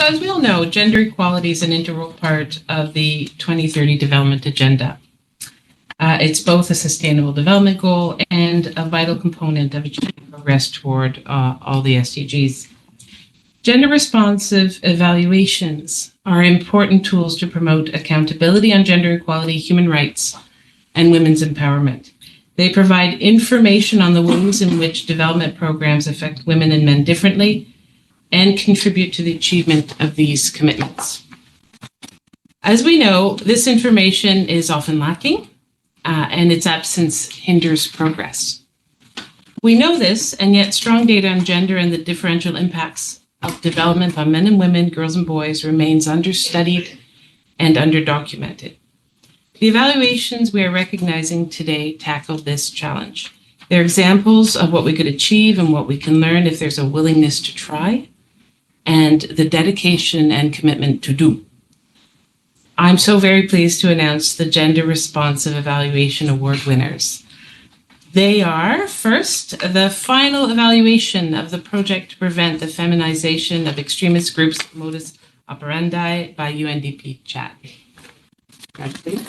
So as we all know, gender equality is an integral part of the 2030 Development Agenda. It's both a sustainable development goal and a vital component of achieving progress toward all the SDGs. Gender responsive evaluations are important tools to promote accountability on gender equality, human rights, and women's empowerment. They provide information on the ways in which development programs affect women and men differently and contribute to the achievement of these commitments. As we know, this information is often lacking, and its absence hinders progress. We know this, and yet strong data on gender and the differential impacts of development on men and women, girls and boys remains understudied and underdocumented. The evaluations we are recognizing today tackle this challenge. They're examples of what we could achieve and what we can learn if there's a willingness to try and the dedication and commitment to do. I'm so very pleased to announce the Gender Responsive Evaluation Award winners. They are, first, the final evaluation of the project to prevent the feminization of extremist groups' modus operandi by UNDP Chad. Congratulations.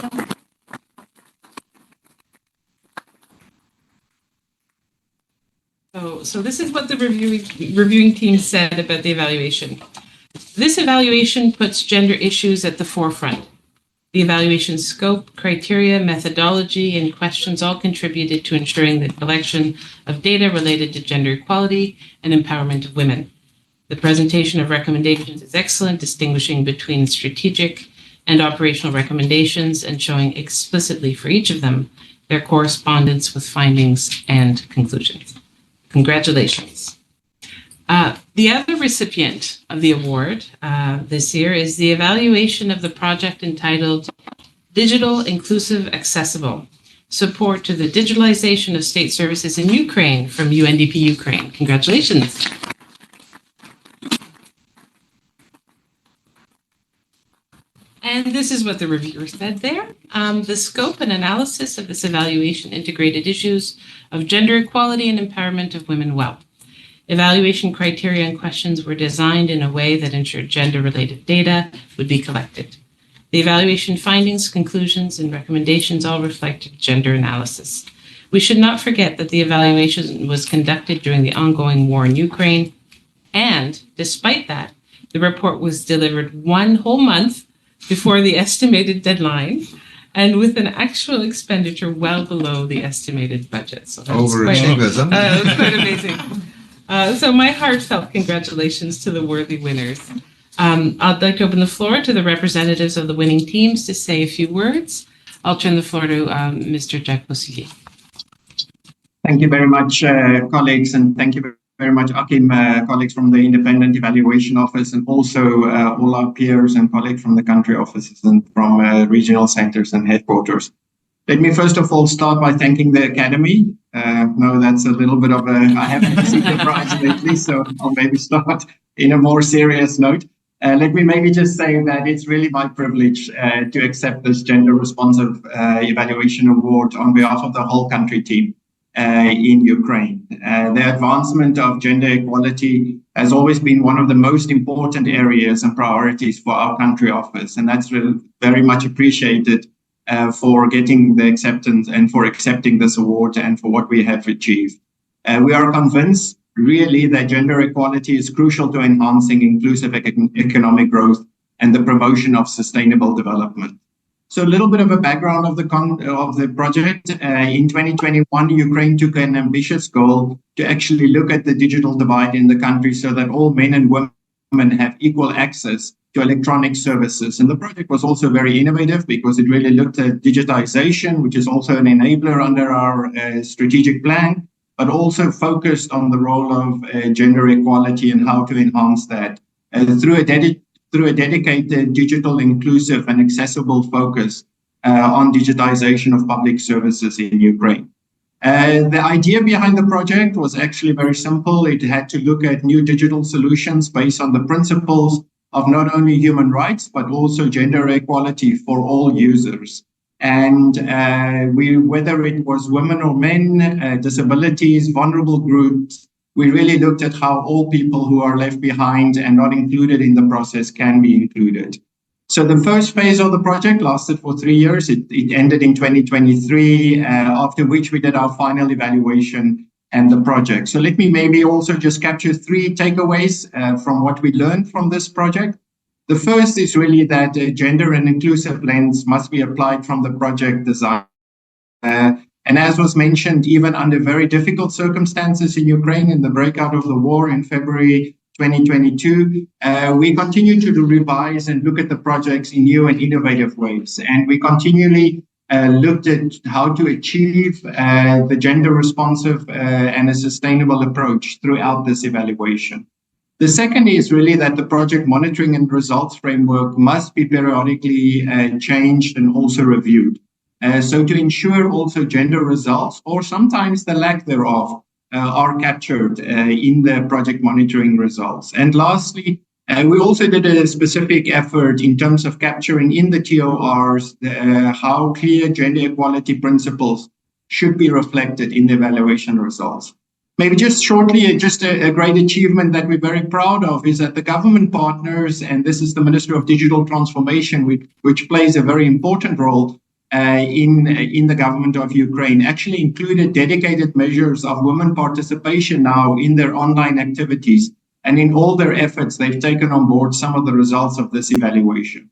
So this is what the reviewing team said about the evaluation. This evaluation puts gender issues at the forefront. The evaluation scope, criteria, methodology, and questions all contributed to ensuring the collection of data related to gender equality and empowerment of women. The presentation of recommendations is excellent, distinguishing between strategic and operational recommendations and showing explicitly for each of them their correspondence with findings and conclusions. Congratulations. The other recipient of the award this year is the evaluation of the project entitled Digital, Inclusive, Accessible, Support to the Digitalization of State Services in Ukraine from UNDP Ukraine. Congratulations. And this is what the reviewer said there. The scope and analysis of this evaluation integrated issues of gender equality and empowerment of women well. Evaluation criteria and questions were designed in a way that ensured gender-related data would be collected. The evaluation findings, conclusions, and recommendations all reflected gender analysis. We should not forget that the evaluation was conducted during the ongoing war in Ukraine, and despite that, the report was delivered 1 whole month before the estimated deadline, and with an actual expenditure well below the estimated budget. So that's quite amazing. So my heartfelt congratulations to the worthy winners. I'd like to open the floor to the representatives of the winning teams to say a few words. I'll turn the floor to Mr. Jacques Bossillier. Thank you very much, colleagues, and thank you very much, Akim, colleagues from the Independent Evaluation Office, and also all our peers and colleagues from the country offices and from regional centers and headquarters. Let me first of all start by thanking the Academy. No, that's a little bit of a, I haven't received the prize lately, so I'll maybe start in a more serious note. Let me maybe just say that it's really my privilege to accept this Gender Responsive Evaluation Award on behalf of the whole country team in Ukraine. The advancement of gender equality has always been one of the most important areas and priorities for our country office, and that's really very much appreciated for getting the acceptance and for accepting this award and for what we have achieved. We are convinced really that gender equality is crucial to enhancing inclusive economic growth and the promotion of sustainable development. So a little bit of a background of the project. In 2021, Ukraine took an ambitious goal to actually look at the digital divide in the country so that all men and women have equal access to electronic services. And the project was also very innovative because it really looked at digitization, which is also an enabler under our strategic plan, but also focused on the role of gender equality and how to enhance that through a dedicated digital, inclusive and accessible focus on digitization of public services in Ukraine. The idea behind the project was actually very simple. It had to look at new digital solutions based on the principles of not only human rights, but also gender equality for all users. And whether it was women or men, disabilities, vulnerable groups, we really looked at how all people who are left behind and not included in the process can be included. So the first phase of the project lasted for 3 years. It ended in 2023, after which we did our final evaluation and the project. So let me maybe also just capture 3 takeaways from what we learned from this project. The first is really that a gender and inclusive lens must be applied from the project design. And as was mentioned, even under very difficult circumstances in Ukraine in the breakout of the war in February 2022, we continue to revise and look at the projects in new and innovative ways. And we continually looked at how to achieve the gender responsive and a sustainable approach throughout this evaluation. The second is really that the project monitoring and results framework must be periodically changed and also reviewed. So to ensure also gender results, or sometimes the lack thereof, are captured in the project monitoring results. And lastly, we also did a specific effort in terms of capturing in the TORs how clear gender equality principles should be reflected in the evaluation results. Maybe just shortly, just a great achievement that we're very proud of is that the government partners, and this is the Minister of Digital Transformation, which plays a very important role in the government of Ukraine, actually included dedicated measures of women participation now in their online activities. And in all their efforts, they've taken on board some of the results of this evaluation.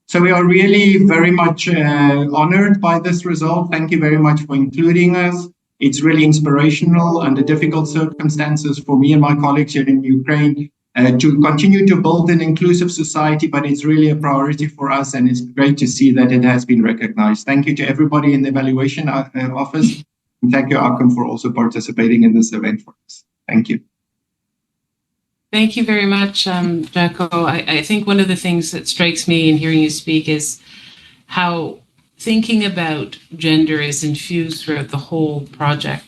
So we are really very much honored by this result. Thank you very much for including us. It's really inspirational under difficult circumstances for me and my colleagues here in Ukraine to continue to build an inclusive society, but it's really a priority for us, and it's great to see that it has been recognized. Thank you to everybody in the evaluation office, and thank you, Akum, for also participating in this event for us. Thank you. Thank you very much, Jacko. I think one of the things that strikes me in hearing you speak is how thinking about gender is infused throughout the whole project.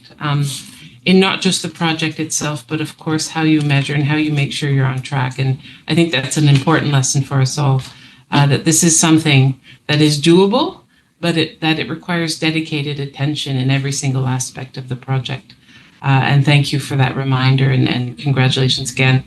In not just the project itself, but of course how you measure and how you make sure you're on track. And I think that's an important lesson for us all, that this is something that is doable, but that it requires dedicated attention in every single aspect of the project. And thank you for that reminder, and congratulations again.